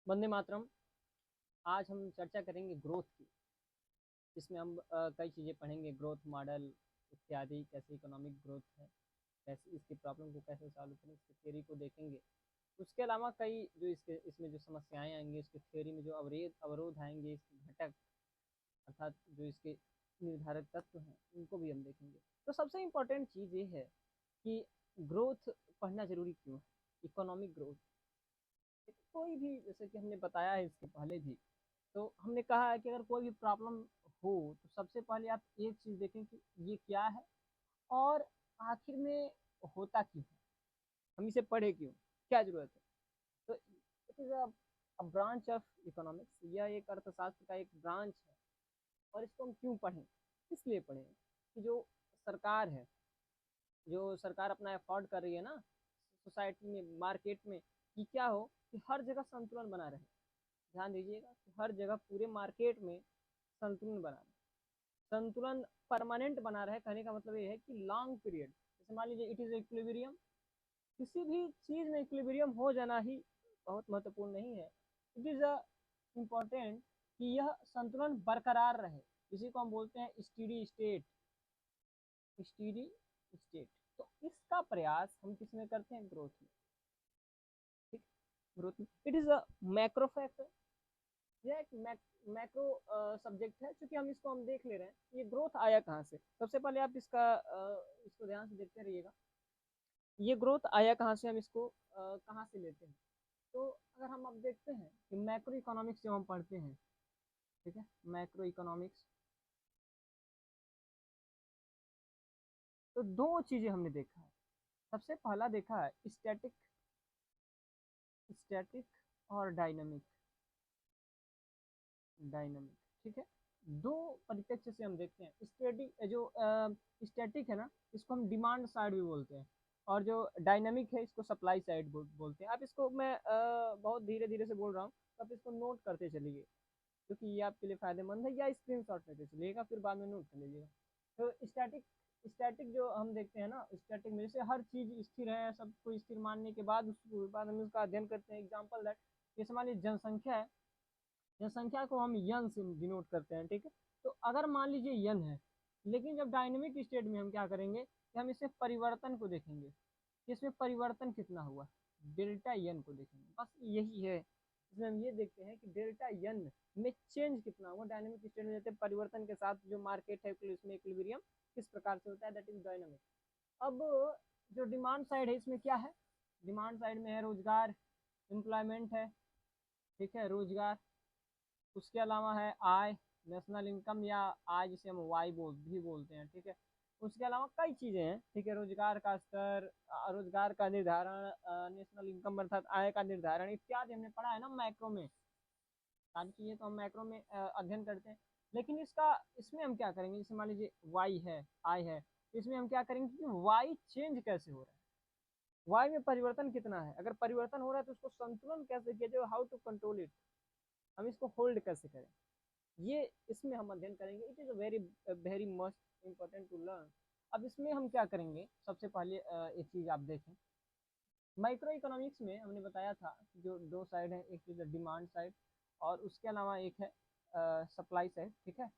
वंदे मातरम। आज हम चर्चा करेंगे ग्रोथ की। इसमें हम कई चीज़ें पढ़ेंगे, ग्रोथ मॉडल इत्यादि, कैसे इकोनॉमिक ग्रोथ है, कैसे इसकी प्रॉब्लम को कैसे सॉल्व करें, इसकी थ्योरी को देखेंगे। उसके अलावा कई जो इसमें जो समस्याएं आएंगी, इसकी थ्योरी में जो अवरोध आएंगे, इसके घटक अर्थात जो इसके निर्धारक तत्व हैं उनको भी हम देखेंगे। तो सबसे इम्पोर्टेंट चीज़ ये है कि ग्रोथ पढ़ना जरूरी क्यों है। इकोनॉमिक ग्रोथ कोई भी, जैसे कि हमने बताया है इसके पहले भी, तो हमने कहा है कि अगर कोई भी प्रॉब्लम हो तो सबसे पहले आप एक चीज़ देखें कि ये क्या है और आखिर में होता क्यों है, हम इसे पढ़े क्यों, क्या जरूरत है। तो it is a branch of economics, यह एक अर्थशास्त्र का एक ब्रांच है। और इसको हम क्यों पढ़ें, इसलिए पढ़ें कि जो सरकार है, जो सरकार अपना एफर्ट कर रही है ना सोसाइटी में, मार्केट में, कि क्या हो कि हर जगह संतुलन बना रहे। ध्यान दीजिएगा कि हर जगह पूरे मार्केट में संतुलन बना रहे। संतुलन परमानेंट बना रहे, कहने का मतलब ये है कि लॉन्ग पीरियड, जैसे मान लीजिए इट इज इक्विलिब्रियम। किसी भी चीज में इक्विलिब्रियम हो जाना ही बहुत महत्वपूर्ण नहीं है। इट इज इम्पोर्टेंट कि यह संतुलन बरकरार रहे। इसी को हम बोलते हैं स्टीडी स्टेट। स्टीडी स्टेट, तो इसका प्रयास हम किस में करते हैं, ग्रोथ में। ठीक, ग्रोथ में it is a macro factor. यह एक मैक्रो सब्जेक्ट है, क्योंकि इसको हम देख ले रहे हैं। ये ग्रोथ आया कहाँ से, सबसे पहले आप इसको ध्यान से देखते रहिएगा। ये ग्रोथ आया कहाँ से, हम इसको कहाँ से लेते हैं। तो अगर हम अब देखते हैं कि मैक्रो इकोनॉमिक्स जब हम पढ़ते हैं, ठीक है, मैक्रो इकोनॉमिक्स, तो दो चीजें हमने देखा है। सबसे पहला देखा है स्टैटिक, स्टैटिक और डायनामिक। डायनामिक, ठीक है। दो परिप्रेक्ष्य से हम देखते हैं। स्टैटिक जो स्टैटिक है ना, इसको हम डिमांड साइड भी बोलते हैं, और जो डायनामिक है इसको सप्लाई साइड बोलते हैं। आप इसको मैं बहुत धीरे धीरे से बोल रहा हूँ, तो आप इसको नोट करते चलिए, क्योंकि ये आपके लिए फायदेमंद है, या स्क्रीन शॉट लेते चलिएगा, फिर बाद में नोट कर लीजिएगा। तो स्टैटिक, स्टैटिक जो हम देखते हैं ना, स्टैटिक में जैसे हर चीज स्थिर है, सबको स्थिर मानने के बाद उसके बाद हम उसका अध्ययन करते हैं। एग्जाम्पल दैट, जैसे मान लीजिए जनसंख्या है, जनसंख्या को हम यन से डिनोट करते हैं, ठीक है। तो अगर मान लीजिए यन है, लेकिन जब डायनेमिक स्टेट में हम क्या करेंगे कि हम इससे परिवर्तन को देखेंगे, इसमें परिवर्तन कितना हुआ, डेल्टा यन को देखेंगे। बस यही है, इसमें हम ये देखते हैं कि डेल्टा यन में चेंज कितना हुआ डायनेमिक स्टेट में, जैसे परिवर्तन के साथ जो मार्केट है उसमें इक्विलिब्रियम किस प्रकार से होता है, दैट इज डायनेमिक। अब जो डिमांड साइड है, इसमें क्या है, डिमांड साइड में है रोजगार, एम्प्लॉयमेंट है, ठीक है, रोजगार। उसके अलावा है आय, नेशनल इनकम, या आय जिसे हम वाई भी बोलते हैं, ठीक है। उसके अलावा कई चीजें हैं, ठीक है, रोजगार का स्तर, रोजगार का निर्धारण, नेशनल इनकम अर्थात आय का निर्धारण इत्यादि हमने पढ़ा है ना मैक्रो में। सारी चीजें तो हम मैक्रो में अध्ययन करते हैं। लेकिन इसमें हम क्या करेंगे, जैसे मान लीजिए वाई है, आय है, इसमें हम क्या करेंगे कि वाई चेंज कैसे हो रहा है, वाई में परिवर्तन कितना है, अगर परिवर्तन हो रहा है तो उसको संतुलन कैसे किया जाए, हाउ टू कंट्रोल इट, हम इसको होल्ड कैसे करें, ये इसमें हम अध्ययन करेंगे। It is very very must important to learn. अब इसमें हम क्या करेंगे, सबसे पहले एक चीज आप देखें, माइक्रो इकोनॉमिक्स में हमने बताया था कि जो दो साइड है, एक इज डिमांड साइड और उसके अलावा एक है सप्लाई साइड, ठीक है।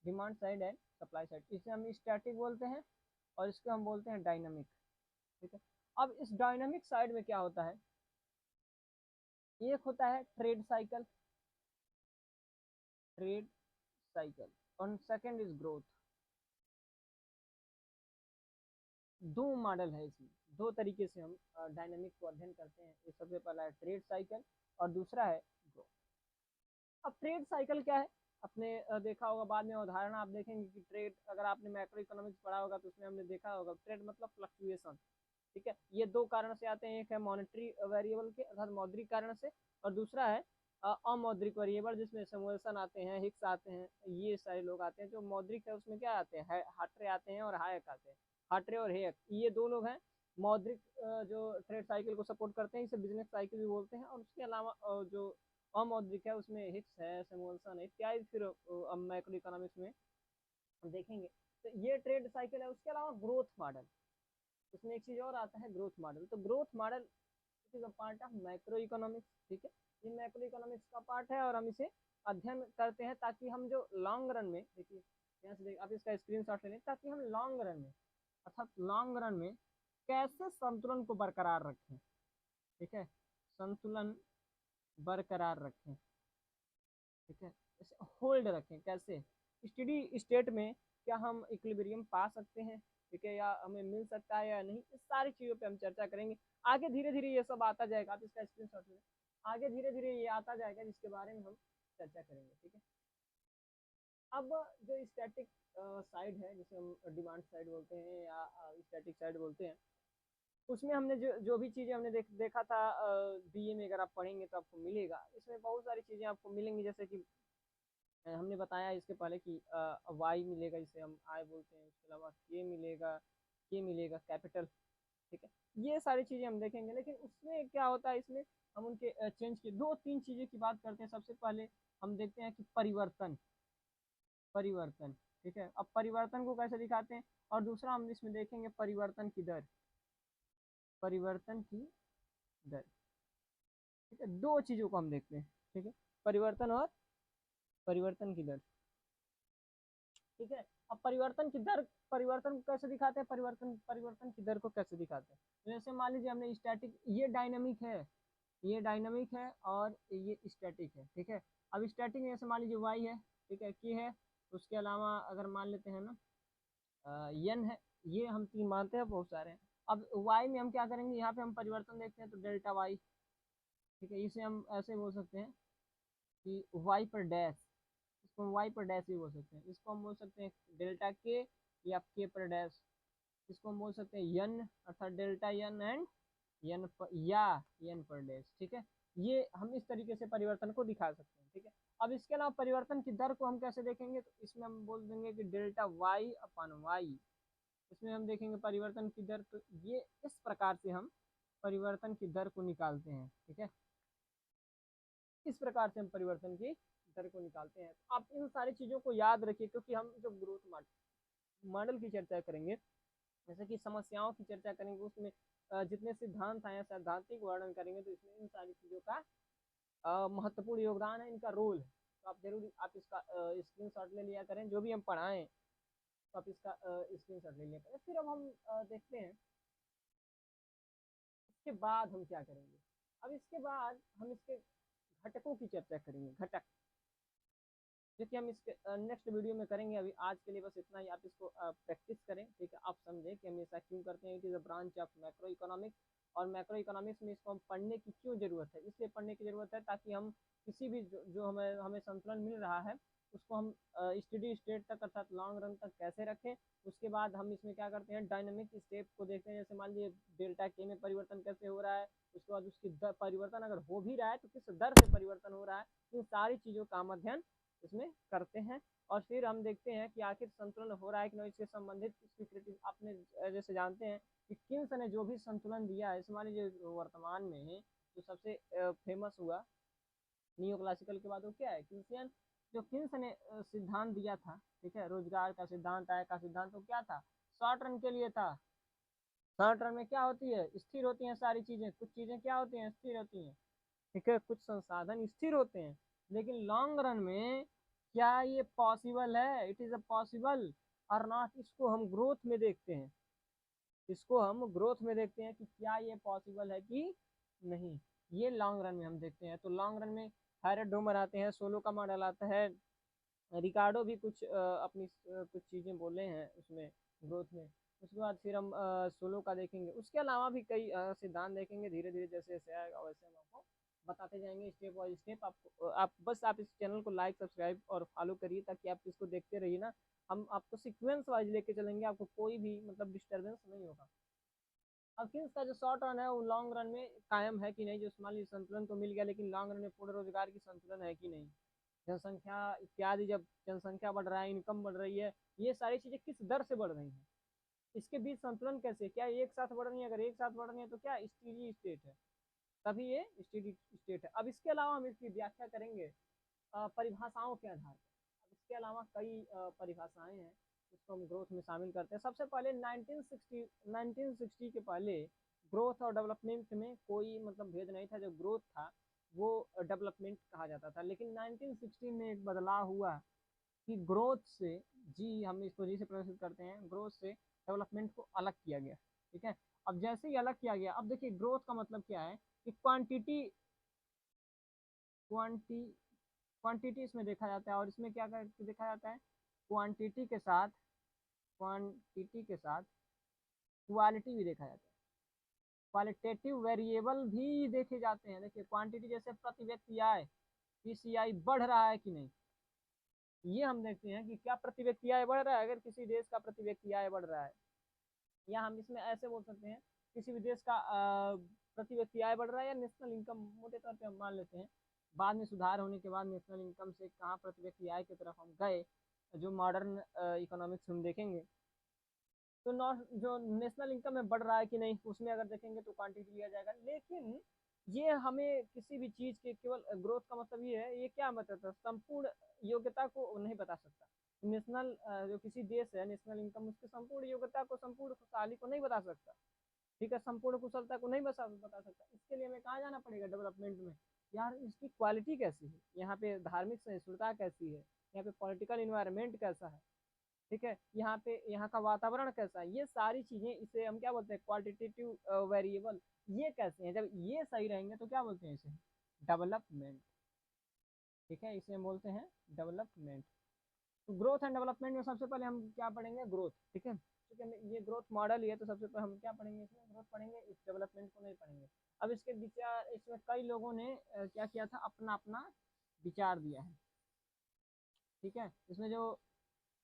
डिमांड साइड है, सप्लाई साइड, इसे हम स्टैटिक बोलते हैं और इसको हम बोलते हैं डायनामिक, ठीक है। अब इस डायनामिक साइड में क्या होता है, एक होता है ट्रेड साइकिल, ट्रेड साइकिल, और सेकंड इज ग्रोथ। दो मॉडल है इसमें, दो तरीके से हम डायनामिक को अध्ययन करते हैं। एक सबसे पहला है ट्रेड साइकिल और दूसरा है ग्रोथ। अब ट्रेड साइकिल क्या है, आपने देखा होगा, बाद में उदाहरण आप देखेंगे कि ट्रेड, अगर आपने मैक्रो इकोनॉमिक्स पढ़ा होगा तो उसमें हमने देखा होगा ट्रेड मतलब फ्लक्चुएशन, ठीक है। ये दो कारण से आते हैं, एक है मॉनेटरी वेरिएबल के अर्थात मौद्रिक कारण से, और दूसरा है अमौद्रिक वेरिएबल, जिसमें समुएशन आते हैं, हिक्स आते हैं, ये सारे लोग आते हैं। जो मौद्रिक है उसमें क्या आते हैं, हार्ट्रे आते हैं और हायक आते हैं। हार्ट्रे और हेयक ये दो लोग हैं मौद्रिक, जो ट्रेड साइकिल को सपोर्ट करते हैं, इसे बिजनेस साइकिल भी बोलते हैं। और उसके अलावा जो अमौद्रिक है उसमें हिक्स है, सैमुअल्सन है इत्यादि, फिर मैक्रो इकोनॉमिक्स में हम देखेंगे। तो ये ट्रेड साइकिल है। उसके अलावा ग्रोथ मॉडल, उसमें एक चीज और आता है, ग्रोथ मॉडल। तो growth model is a part of macro economics, ठीक है। ये मैक्रो इकोनॉमिक्स का पार्ट है और हम इसे अध्ययन करते हैं ताकि हम जो लॉन्ग रन में, देखिए यहाँ से देखिए आप इसका स्क्रीनशॉट ले लें, ताकि हम लॉन्ग रन में अर्थात लॉन्ग रन में कैसे संतुलन को बरकरार रखें। ठीक है, संतुलन बरकरार रखें। ठीक है, इसे होल्ड रखें कैसे, स्टेडी स्टेट में क्या हम इक्विलिब्रियम पा सकते हैं, ठीक है, या हमें मिल सकता है या नहीं, इस सारी चीज़ों पे हम चर्चा करेंगे। आगे धीरे धीरे ये सब आता जाएगा, आप इसका स्क्रीनशॉट लें, आगे धीरे धीरे ये आता जाएगा जिसके बारे में हम चर्चा करेंगे। ठीक है, अब जो स्टैटिक साइड है जिसे हम डिमांड साइड बोलते हैं या स्टैटिक साइड बोलते हैं, उसमें हमने जो भी चीज़ें हमने देखा था बीए में, अगर आप पढ़ेंगे तो आपको मिलेगा, इसमें बहुत सारी चीज़ें आपको मिलेंगी, जैसे कि हमने बताया इसके पहले कि वाई मिलेगा जिसे हम आई बोलते हैं, उसके अलावा के मिलेगा कैपिटल। ठीक है, ये सारी चीज़ें हम देखेंगे, लेकिन उसमें क्या होता है, इसमें हम उनके चेंज के दो तीन चीज़ें की बात करते हैं। सबसे पहले हम देखते हैं कि परिवर्तन, परिवर्तन। ठीक है, अब परिवर्तन को कैसे दिखाते हैं, और दूसरा हम इसमें देखेंगे परिवर्तन की दर, परिवर्तन की दर। ठीक है, दो चीज़ों को हम देखते हैं। ठीक है, परिवर्तन और परिवर्तन की दर। ठीक है, अब परिवर्तन की दर, परिवर्तन को कैसे दिखाते हैं, परिवर्तन की दर को कैसे दिखाते हैं, जैसे मान लीजिए हमने स्टैटिक, ये डायनामिक है, ये डायनामिक है और ये स्टैटिक है। ठीक है, अब स्टैटिक में जैसे मान लीजिए वाई है, ठीक है, की है, उसके अलावा अगर मान लेते हैं ना यन है, ये हम तीन मानते हैं, बहुत सारे हैं। अब वाई में हम क्या करेंगे, यहाँ पे हम परिवर्तन देखते हैं तो डेल्टा वाई। ठीक है, इसे हम ऐसे बोल सकते हैं कि वाई पर डैश, इसको हम वाई पर डैश भी बोल सकते हैं, इसको हम बोल सकते हैं डेल्टा के या के पर डैश, इसको हम बोल सकते हैं यन अर्थात डेल्टा यन एंड यन पर या यन पर डैश। ठीक है, ये हम इस तरीके से परिवर्तन को दिखा सकते हैं। ठीक है, अब इसके अलावा परिवर्तन की दर को हम कैसे देखेंगे, तो इसमें हम बोल देंगे कि डेल्टा वाई अपन वाई, इसमें हम देखेंगे परिवर्तन की दर, तो ये इस प्रकार से हम परिवर्तन की दर को निकालते हैं। ठीक है, इस प्रकार से हम परिवर्तन की दर को निकालते हैं। आप इन सारी चीज़ों को याद रखिए, क्योंकि हम जो ग्रोथ मॉडल की चर्चा करेंगे, जैसे कि समस्याओं की चर्चा करेंगे, उसमें जितने सिद्धांत आए सैद्धांतिक वर्णन करेंगे, तो इसमें इन सारी चीज़ों का महत्वपूर्ण योगदान है, इनका रोल है। तो आप जरूर आप इसका स्क्रीनशॉट ले लिया करें, जो भी हम पढ़ाएं तो आप इसका स्क्रीनशॉट ले लिया करें। फिर अब हम देखते हैं इसके बाद हम क्या करेंगे। अब इसके बाद हम इसके घटकों की चर्चा करेंगे, घटक, जो कि हम इसके नेक्स्ट वीडियो में करेंगे। अभी आज के लिए बस इतना ही, आप इसको प्रैक्टिस करें। ठीक है, आप समझें कि हम ऐसा क्यों करते हैं, it is a branch of macro economics, और मैक्रो इकोनॉमिक्स में इसको हम पढ़ने की क्यों ज़रूरत है, इसलिए पढ़ने की ज़रूरत है ताकि हम किसी भी जो हमें संतुलन मिल रहा है उसको हम स्टडी स्टेट तक अर्थात लॉन्ग रन तक कैसे रखें। उसके बाद हम इसमें क्या करते हैं, डायनेमिक स्टेप को देखते हैं, जैसे मान लीजिए डेल्टा के में परिवर्तन कैसे हो रहा है, उसके बाद उसकी परिवर्तन अगर हो भी रहा है तो किस दर से परिवर्तन हो रहा है, इन सारी चीज़ों का हम अध्ययन इसमें करते हैं। और फिर हम देखते हैं कि आखिर संतुलन हो रहा है कि नहीं, इससे संबंधित स्वीकृति आपने जैसे जानते हैं कि किन्स ने जो भी संतुलन दिया है, मान लीजिए वर्तमान में जो सबसे फेमस हुआ नियो क्लासिकल के बाद वो क्या है, किन्सियन, जो किन्स ने सिद्धांत दिया था। ठीक है, रोजगार का सिद्धांत, आय का सिद्धांत, तो क्या था, शॉर्ट रन के लिए था। शॉर्ट रन में क्या होती है, स्थिर होती हैं सारी चीजें, कुछ चीजें क्या होती हैं, स्थिर होती हैं। ठीक है, कुछ संसाधन स्थिर होते हैं, लेकिन लॉन्ग रन में क्या ये पॉसिबल है, इट इज अ पॉसिबल और नॉट, इसको हम ग्रोथ में देखते हैं, इसको हम ग्रोथ में देखते हैं कि क्या ये पॉसिबल है कि नहीं, ये लॉन्ग रन में हम देखते हैं। तो लॉन्ग रन में हैरेड डोमर आते हैं, सोलो का मॉडल आता है, रिकार्डो भी कुछ अपनी कुछ चीज़ें बोले हैं उसमें ग्रोथ में। उसके बाद फिर हम सोलो का देखेंगे, उसके अलावा भी कई सिद्धांत देखेंगे, धीरे धीरे जैसे जैसे आएगा वैसे हम आपको बताते जाएंगे स्टेप बाय स्टेप। आपको आप बस आप इस चैनल को लाइक सब्सक्राइब और फॉलो करिए, ताकि आप इसको देखते रहिए ना, हम आपको सीक्वेंस वाइज लेके चलेंगे, आपको कोई भी मतलब डिस्टर्बेंस नहीं होगा। अब किस का जो शॉर्ट रन है वो लॉन्ग रन में कायम है कि नहीं, जो मान लीजिए संतुलन तो मिल गया, लेकिन लॉन्ग रन में पूर्ण रोजगार की संतुलन है कि नहीं, जनसंख्या इत्यादि, जब जनसंख्या बढ़ रहा है, इनकम बढ़ रही है, ये सारी चीजें किस दर से बढ़ रही हैं, इसके बीच संतुलन कैसे, क्या एक साथ बढ़ रही है, अगर एक साथ बढ़ रही है तो क्या स्टीडी स्टेट है, तभी ये स्टीडी स्टेट है। अब इसके अलावा हम इसकी व्याख्या करेंगे परिभाषाओं के आधार पर। अब इसके अलावा कई परिभाषाएं हैं जिसको हम ग्रोथ में शामिल करते हैं। सबसे पहले 1960 के पहले ग्रोथ और डेवलपमेंट में कोई मतलब भेद नहीं था, जो ग्रोथ था वो डेवलपमेंट कहा जाता था, लेकिन 1960 में एक बदलाव हुआ कि ग्रोथ से, जी हम इसको जी से प्रदर्शित करते हैं, ग्रोथ से डेवलपमेंट को अलग किया गया। ठीक है, अब जैसे ही अलग किया गया, अब देखिए ग्रोथ का मतलब क्या है कि क्वांटिटी क्वांटी क्वांटिटी इसमें देखा जाता है, और इसमें क्या देखा जाता है, क्वांटिटी के साथ क्वालिटी भी देखा जाता है, क्वालिटेटिव वेरिएबल भी देखे जाते हैं। देखिए क्वांटिटी जैसे प्रति व्यक्ति आय, पीसीआई बढ़ रहा है कि नहीं, ये हम देखते हैं कि क्या प्रति व्यक्ति आय बढ़ रहा है। अगर किसी देश का प्रति व्यक्ति आय बढ़ रहा है, या हम इसमें ऐसे बोल सकते हैं किसी भी देश का प्रति व्यक्ति आय बढ़ रहा है, या नेशनल इनकम मोटे तौर पे हम मान लेते हैं, बाद में सुधार होने के बाद नेशनल इनकम से कहाँ प्रति व्यक्ति आय की तरफ हम गए, जो मॉडर्न इकोनॉमिक्स हम देखेंगे, तो जो नेशनल इनकम में बढ़ रहा है कि नहीं, उसमें अगर देखेंगे तो क्वांटिटी लिया जाएगा। लेकिन ये हमें किसी भी चीज के केवल ग्रोथ का मतलब ये है, ये क्या मतलब है, संपूर्ण योग्यता को नहीं बता सकता। नेशनल जो किसी देश है, नेशनल इनकम उसकी संपूर्ण योग्यता को, संपूर्ण खुशहाली को नहीं बता सकता। ठीक है, संपूर्ण कुशलता को नहीं बता सकता। इसके लिए हमें कहाँ जाना पड़ेगा डेवलपमेंट में, यार इसकी क्वालिटी कैसी है, यहाँ पे धार्मिक सहिष्णुता कैसी है, यहाँ पे पॉलिटिकल इन्वायरमेंट कैसा है, ठीक है, यहाँ पे यहाँ का वातावरण कैसा है, ये सारी चीजें, इसे हम क्या बोलते हैं, क्वालिटेटिव वेरिएबल, ये कैसे हैं, जब ये सही रहेंगे तो क्या बोलते हैं इसे, डेवलपमेंट। ठीक है, इसे हम बोलते हैं डेवलपमेंट। तो ग्रोथ एंड डेवलपमेंट में सबसे पहले हम क्या पढ़ेंगे, ग्रोथ। ठीक है, क्योंकि ये ग्रोथ मॉडल ही है, तो सबसे पहले हम क्या पढ़ेंगे, इसमें ग्रोथ पढ़ेंगे, इस डेवलपमेंट को नहीं पढ़ेंगे। अब इसके विचार, इसमें कई लोगों ने क्या किया था, अपना अपना विचार दिया है। ठीक है, इसमें जो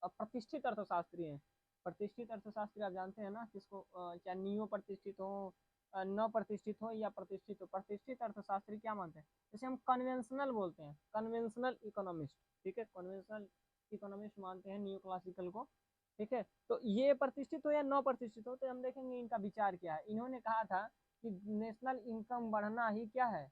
प्रतिष्ठित अर्थशास्त्री हैं, प्रतिष्ठित अर्थशास्त्री आप जानते हैं ना किसको, चाहे नियो प्रतिष्ठित हो, न प्रतिष्ठित हो या प्रतिष्ठित हो, प्रतिष्ठित अर्थशास्त्री क्या मानते हैं, जैसे हम कन्वेंशनल बोलते हैं, कन्वेंशनल इकोनॉमिस्ट। ठीक है, कन्वेंशनल इकोनॉमिस्ट मानते हैं न्यू क्लासिकल को। ठीक है, तो ये प्रतिष्ठित हो या न प्रतिष्ठित हो, तो हम देखेंगे इनका विचार क्या है। इन्होंने कहा था कि नेशनल इनकम बढ़ना ही क्या है,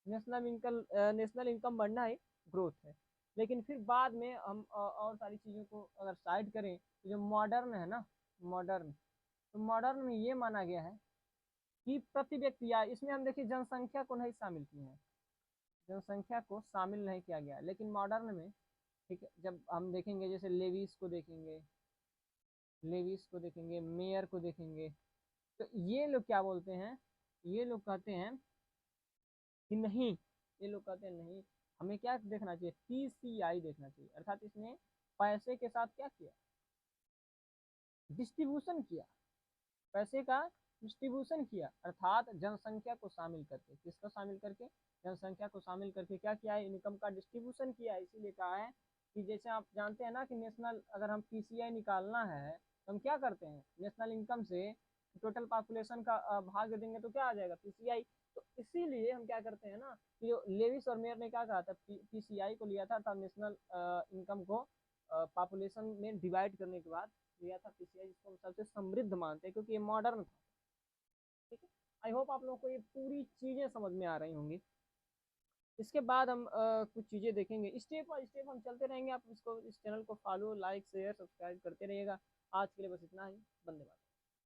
नेशनल इनकम बढ़ना ही ग्रोथ है। लेकिन फिर बाद में हम और सारी चीज़ों को अगर साइड करें, तो जो मॉडर्न है ना, मॉडर्न, तो मॉडर्न में ये माना गया है कि प्रति व्यक्ति आय, इसमें हम देखिए जनसंख्या को नहीं शामिल किए हैं, जनसंख्या को शामिल नहीं किया गया, लेकिन मॉडर्न में, ठीक है, जब हम देखेंगे जैसे लेविस को देखेंगे, मेयर को देखेंगे, तो ये लोग क्या बोलते हैं, ये लोग कहते हैं कि नहीं, ये लोग कहते हैं नहीं, हमें क्या देखना चाहिए, पीसीआई देखना चाहिए। अर्थात इसने पैसे के साथ क्या किया, डिस्ट्रीब्यूशन किया, पैसे का डिस्ट्रीब्यूशन किया, अर्थात जनसंख्या को शामिल करके, किसको शामिल करके, जनसंख्या को शामिल करके क्या किया है, इनकम का डिस्ट्रीब्यूशन किया है। इसीलिए कहा है कि जैसे आप जानते हैं ना कि नेशनल, अगर हम पीसीआई निकालना है तो हम क्या करते हैं, नेशनल इनकम से टोटल पॉपुलेशन का भाग देंगे तो क्या आ जाएगा, पीसीआई। तो इसीलिए हम क्या करते हैं ना, कि जो लेविस और मेयर ने क्या कहा था, पीसीआई को लिया था, तब नेशनल इनकम को पॉपुलेशन में डिवाइड करने के बाद लिया था पीसीआई, जिसको हम सबसे समृद्ध मानते हैं, क्योंकि ये मॉडर्न था। ठीक है, आई होप आप लोगों को ये पूरी चीजें समझ में आ रही होंगी। इसके बाद हम कुछ चीजें देखेंगे, स्टेप बाय स्टेप हम चलते रहेंगे। आप इसको, इस चैनल को फॉलो, लाइक, शेयर, सब्सक्राइब करते रहिएगा। आज के लिए बस इतना ही, धन्यवाद।